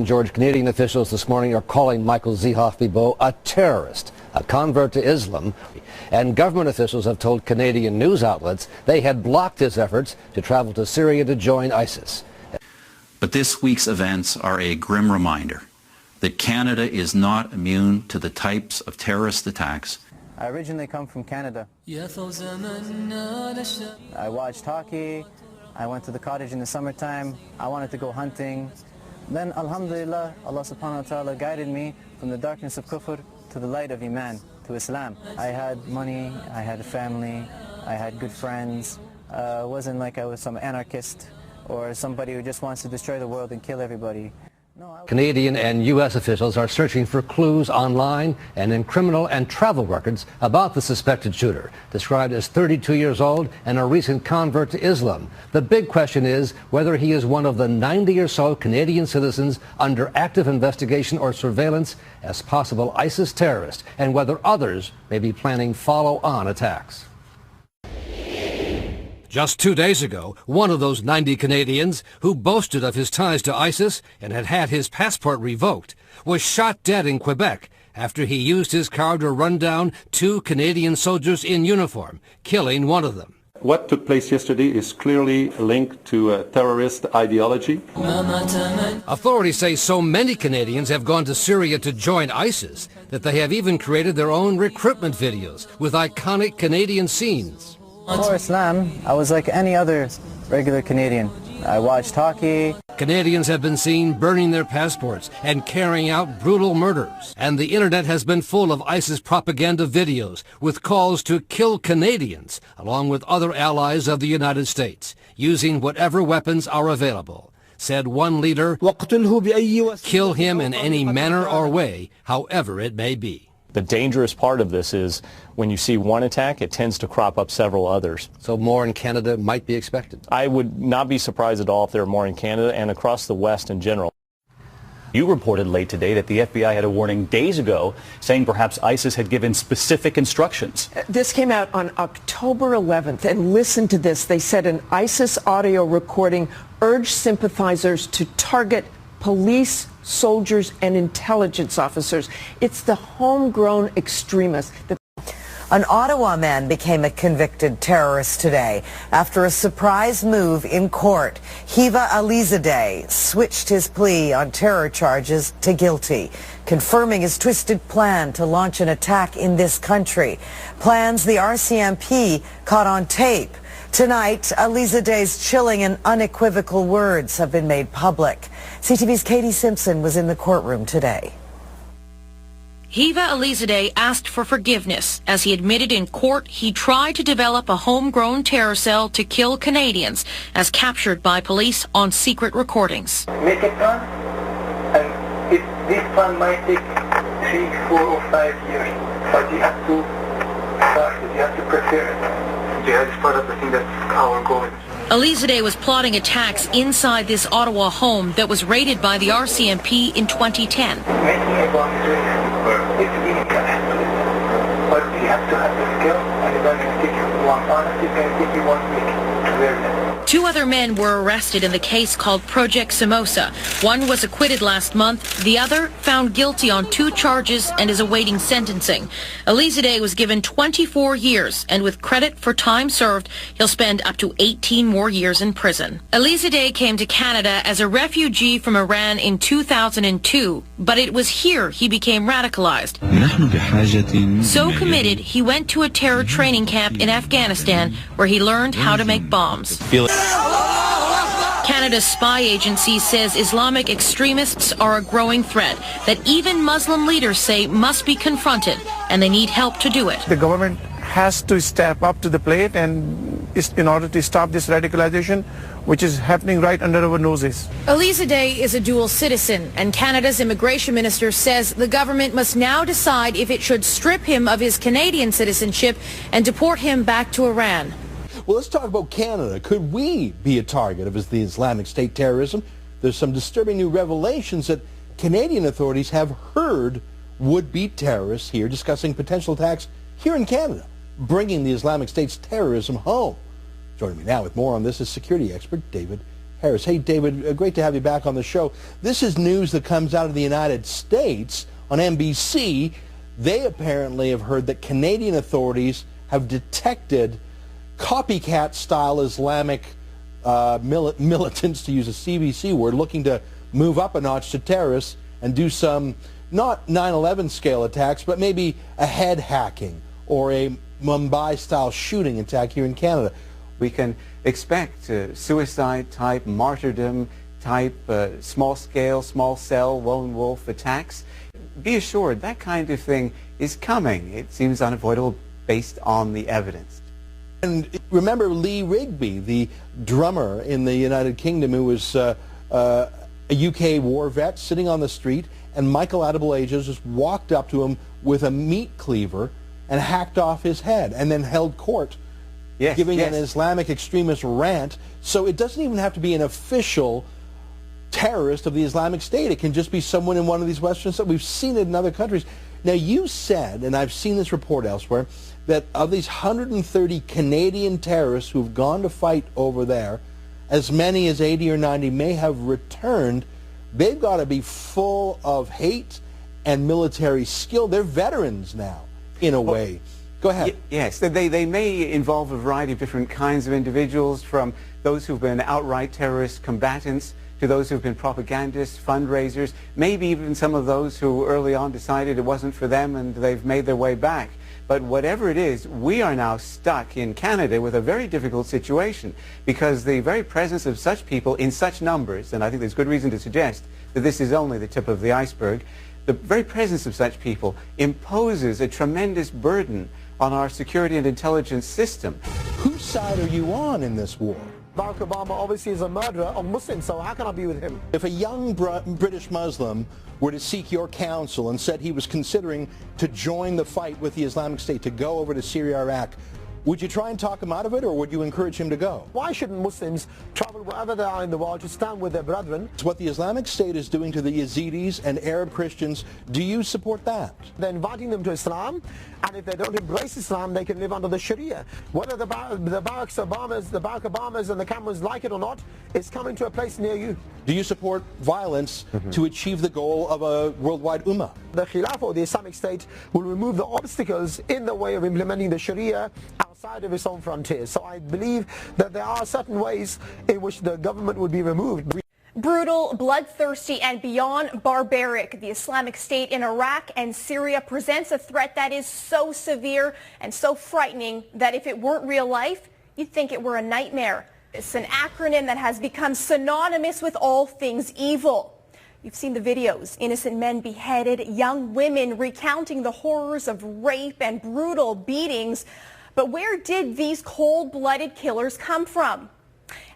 George, Canadian officials this morning are calling Michael Zehaf-Bibeau a terrorist, a convert to Islam, and government officials have told Canadian news outlets they had blocked his efforts to travel to Syria to join ISIS. But this week's events are a grim reminder that Canada is not immune to the types of terrorist attacks. I originally come from Canada. I watched hockey. I went to the cottage in the summertime. I wanted to go hunting. Then, alhamdulillah, Allah subhanahu wa ta'ala guided me from the darkness of kufr to the light of iman, to Islam. I had money, I had a family, I had good friends. It wasn't like I was some anarchist or somebody who just wants to destroy the world and kill everybody. Canadian and U.S. officials are searching for clues online and in criminal and travel records about the suspected shooter, described as 32 years old and a recent convert to Islam. The big question is whether he is one of the 90 or so Canadian citizens under active investigation or surveillance as possible ISIS terrorists, and whether others may be planning follow-on attacks. Just 2 days ago, one of those 90 Canadians who boasted of his ties to ISIS and had had his passport revoked was shot dead in Quebec after he used his car to run down 2 Canadian soldiers in uniform, killing one of them. What took place yesterday is clearly linked to terrorist ideology. Authorities say so many Canadians have gone to Syria to join ISIS that they have even created their own recruitment videos with iconic Canadian scenes. Before Islam, I was like any other regular Canadian. I watched hockey. Canadians have been seen burning their passports and carrying out brutal murders. And the internet has been full of ISIS propaganda videos with calls to kill Canadians, along with other allies of the United States, using whatever weapons are available. Said one leader, kill him in any manner or way, however it may be. The dangerous part of this is when you see one attack, it tends to crop up several others. So more in Canada might be expected? I would not be surprised at all if there are more in Canada and across the West in general. You reported late today that the FBI had a warning days ago saying perhaps ISIS had given specific instructions. This came out on October 11th, and listen to this. They said an ISIS audio recording urged sympathizers to target police, soldiers, and intelligence officers. It's the homegrown extremists. An Ottawa man became a convicted terrorist today after a surprise move in court. Hiva Alizadeh switched his plea on terror charges to guilty, confirming his twisted plan to launch an attack in this country. Plans the RCMP caught on tape. Tonight, Alizadeh's chilling and unequivocal words have been made public. CTV's Katie Simpson was in the courtroom today. Hiva Alizadeh asked for forgiveness as he admitted in court he tried to develop a homegrown terror cell to kill Canadians, as captured by police on secret recordings. Make a plan, and this plan might take 3, 4, or 5 years, but you have to start it, you have to prepare it. Yeah, it's part of the thing that's our goal. Alizadeh was plotting attacks inside this Ottawa home that was raided by the RCMP in 2010. Making a bomb is really super. It's easy, but you have to have the skill, and it's going to take you one honestly, it's going to take you 1 week to learn it. 2 other men were arrested in the case called Project Samosa. One was acquitted last month. The other found guilty on 2 charges and is awaiting sentencing. Alizadeh was given 24 years, and with credit for time served, he'll spend up to 18 more years in prison. Alizadeh came to Canada as a refugee from Iran in 2002, but it was here he became radicalized. So committed, he went to a terror training camp in Afghanistan where he learned how to make bombs. Canada's spy agency says Islamic extremists are a growing threat that even Muslim leaders say must be confronted, and they need help to do it. The government has to step up to the plate and in order to stop this radicalization, which is happening right under our noses. Alizadeh is a dual citizen, and Canada's immigration minister says the government must now decide if it should strip him of his Canadian citizenship and deport him back to Iran. Well, let's talk about Canada. Could we be a target of the Islamic State terrorism? There's some disturbing new revelations that Canadian authorities have heard would-be terrorists here discussing potential attacks here in Canada, bringing the Islamic State's terrorism home. Joining me now with more on this is security expert David Harris. Hey, David, great to have you back on the show. This is news that comes out of the United States on NBC. They apparently have heard that Canadian authorities have detected copycat-style Islamic militants, to use a CBC word, looking to move up a notch to terrorists and do some, not 9/11 scale attacks, but maybe a head hacking or a Mumbai-style shooting attack here in Canada. We can expect suicide-type, martyrdom-type, small-scale, small-cell, lone wolf attacks. Be assured that kind of thing is coming. It seems unavoidable based on the evidence. And remember Lee Rigby, the drummer in the United Kingdom who was a UK war vet sitting on the street, and Michael Adeboyejo just walked up to him with a meat cleaver and hacked off his head and then held court, giving an Islamic extremist rant. So it doesn't even have to be an official terrorist of the Islamic State. It can just be someone in one of these Western states. We've seen it in other countries. Now, you said, and I've seen this report elsewhere, that of these 130 Canadian terrorists who've gone to fight over there, as many as 80 or 90 may have returned. They've got to be full of hate and military skill. They're veterans now, in a way. Go ahead. Yes, they may involve a variety of different kinds of individuals, from those who've been outright terrorist combatants to those who've been propagandists, fundraisers, maybe even some of those who early on decided it wasn't for them and they've made their way back. But whatever it is, we are now stuck in Canada with a very difficult situation, because the very presence of such people in such numbers, and I think there's good reason to suggest that this is only the tip of the iceberg, the very presence of such people imposes a tremendous burden on our security and intelligence system. Whose side are you on in this war? Barack Obama obviously is a murderer of Muslims, so how can I be with him? If a young British Muslim were to seek your counsel and said he was considering to join the fight with the Islamic State, to go over to Syria, Iraq, would you try and talk him out of it, or would you encourage him to go? Why shouldn't Muslims travel wherever they are in the world to stand with their brethren? It's what the Islamic State is doing to the Yazidis and Arab Christians. Do you support that? They're inviting them to Islam, and if they don't embrace Islam, they can live under the Sharia. Whether the Barack Obamas and the Camerons like it or not, it's coming to a place near you. Do you support violence to achieve the goal of a worldwide ummah? The Khilafah, or the Islamic State, will remove the obstacles in the way of implementing the Sharia outside of its own frontiers. So I believe that there are certain ways in which the government would be removed. Brutal, bloodthirsty, and beyond barbaric, the Islamic State in Iraq and Syria presents a threat that is so severe and so frightening that if it weren't real life, you'd think it were a nightmare. It's an acronym that has become synonymous with all things evil. You've seen the videos, innocent men beheaded, young women recounting the horrors of rape and brutal beatings. But where did these cold-blooded killers come from?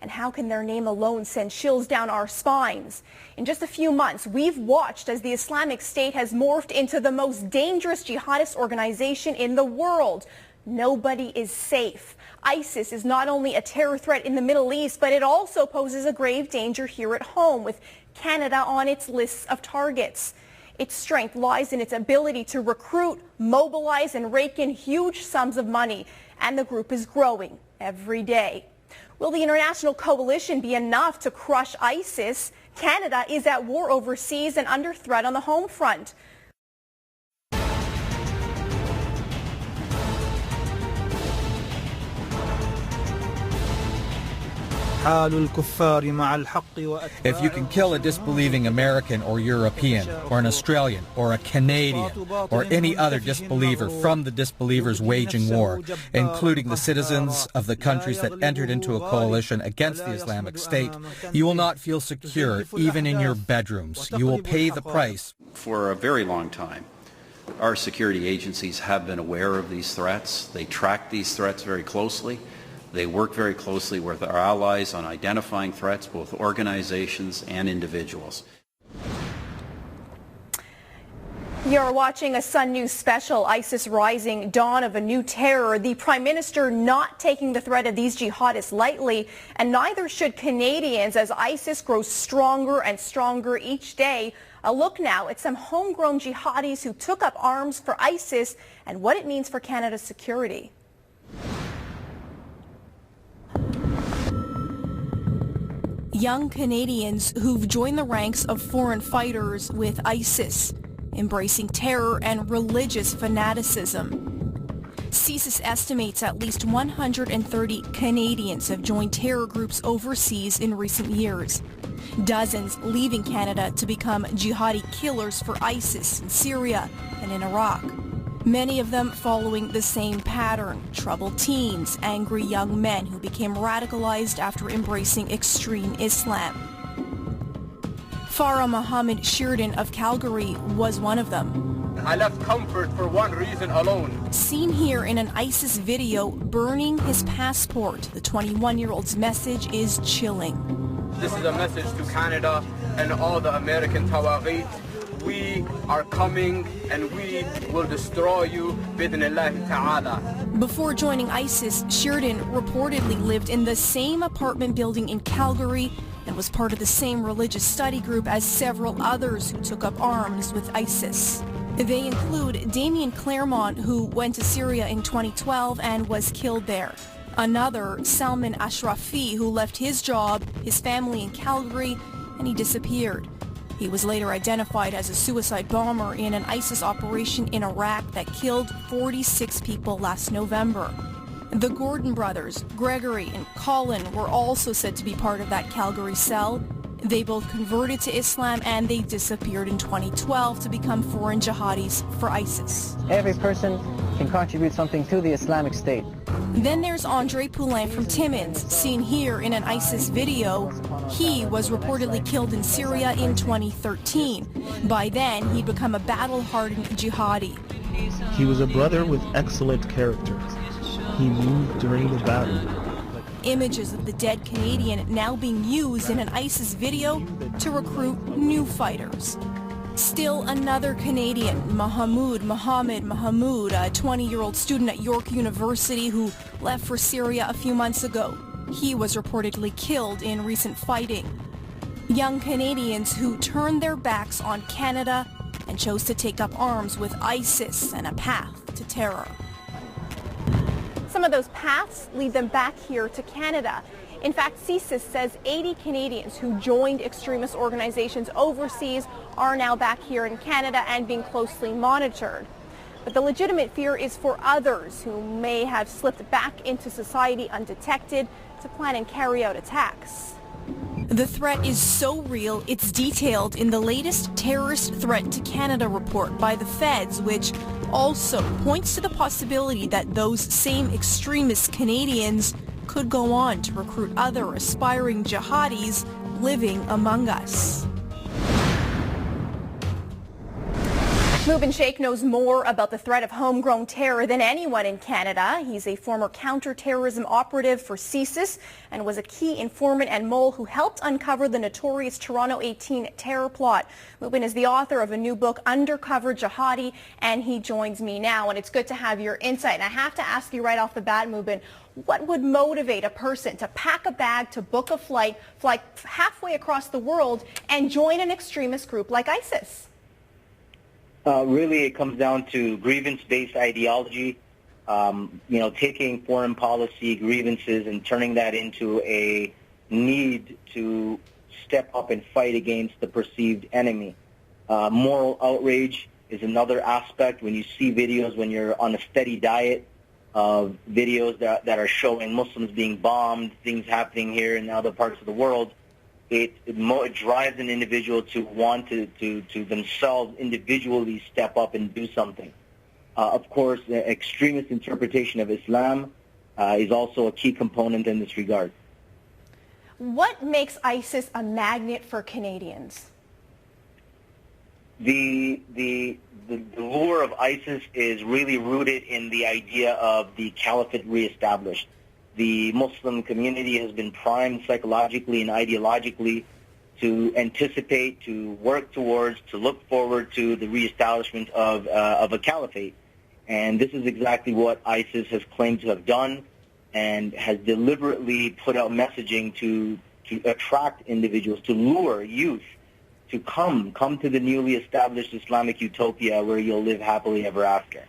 And how can their name alone send chills down our spines? In just a few months, we've watched as the Islamic State has morphed into the most dangerous jihadist organization in the world. Nobody is safe. ISIS is not only a terror threat in the Middle East, but it also poses a grave danger here at home, with Canada on its lists of targets. Its strength lies in its ability to recruit, mobilize, and rake in huge sums of money, and the group is growing every day. Will the international coalition be enough to crush ISIS? Canada is at war overseas and under threat on the home front. If you can kill a disbelieving American or European or an Australian or a Canadian or any other disbeliever from the disbelievers waging war, including the citizens of the countries that entered into a coalition against the Islamic State, you will not feel secure even in your bedrooms. You will pay the price. For a very long time, our security agencies have been aware of these threats. They track these threats very closely. They work very closely with our allies on identifying threats, both organizations and individuals. You're watching a Sun News special, ISIS Rising, Dawn of a New Terror. The Prime Minister not taking the threat of these jihadists lightly, and neither should Canadians as ISIS grows stronger and stronger each day. A look now at some homegrown jihadis who took up arms for ISIS and what it means for Canada's security. young Canadians who've joined the ranks of foreign fighters with ISIS, embracing terror and religious fanaticism. CSIS estimates at least 130 Canadians have joined terror groups overseas in recent years, dozens leaving Canada to become jihadi killers for ISIS in Syria and in Iraq. Many of them following the same pattern: troubled teens, angry young men who became radicalized after embracing extreme Islam. Farah Mohammed Sheridan of Calgary was one of them. I left comfort for one reason alone. Seen here in an ISIS video burning his passport, the 21-year-old's message is chilling. This is a message to Canada and all the American Tawagheet. We are coming and we will destroy you bidnillahi ta'ala. Before joining ISIS, Sheridan reportedly lived in the same apartment building in Calgary and was part of the same religious study group as several others who took up arms with ISIS. They include Damien Claremont, who went to Syria in 2012 and was killed there. Another, Salman Ashrafi, who left his job, his family in Calgary, and he disappeared. He was later identified as a suicide bomber in an ISIS operation in Iraq that killed 46 people last November. The Gordon brothers, Gregory and Colin, were also said to be part of that Calgary cell. They both converted to Islam and they disappeared in 2012 to become foreign jihadis for ISIS. Every person can contribute something to the Islamic State. Then there's Andre Poulain from Timmins, seen here in an ISIS video. He was reportedly killed in Syria in 2013. By then, he'd become a battle-hardened jihadi. He was a brother with excellent character. He moved during the battle. Images of the dead Canadian now being used in an ISIS video to recruit new fighters. Still another Canadian, Mohammed Mahmoud, a 20-year-old student at York University who left for Syria a few months ago. He was reportedly killed in recent fighting. Young Canadians who turned their backs on Canada and chose to take up arms with ISIS and a path to terror. Some of those paths lead them back here to Canada. In fact, CSIS says 80 Canadians who joined extremist organizations overseas are now back here in Canada and being closely monitored. But the legitimate fear is for others who may have slipped back into society undetected to plan and carry out attacks. The threat is so real, it's detailed in the latest Terrorist Threat to Canada report by the feds, which also points to the possibility that those same extremist Canadians could go on to recruit other aspiring jihadis living among us. Mubin Sheikh knows more about the threat of homegrown terror than anyone in Canada. He's a former counterterrorism operative for CSIS and was a key informant and mole who helped uncover the notorious Toronto 18 terror plot. Mubin is the author of a new book, Undercover Jihadi, and he joins me now. And it's good to have your insight. And I have to ask you right off the bat, Mubin, what would motivate a person to pack a bag, to book a flight, fly halfway across the world, and join an extremist group like ISIS? Really, it comes down to grievance-based ideology, taking foreign policy grievances and turning that into a need to step up and fight against the perceived enemy. Moral outrage is another aspect. When you see videos, when you're on a steady diet of videos that are showing Muslims being bombed, things happening here in other parts of the world, it drives an individual to want to themselves individually step up and do something. Of course, the extremist interpretation of Islam is also a key component in this regard. What makes ISIS a magnet for Canadians? The lure of ISIS is really rooted in the idea of the caliphate reestablished. The Muslim community has been primed psychologically and ideologically to anticipate, to work towards, to look forward to the reestablishment of a caliphate. And this is exactly what ISIS has claimed to have done and has deliberately put out messaging to attract individuals, to lure youth to come to the newly established Islamic utopia where you'll live happily ever after.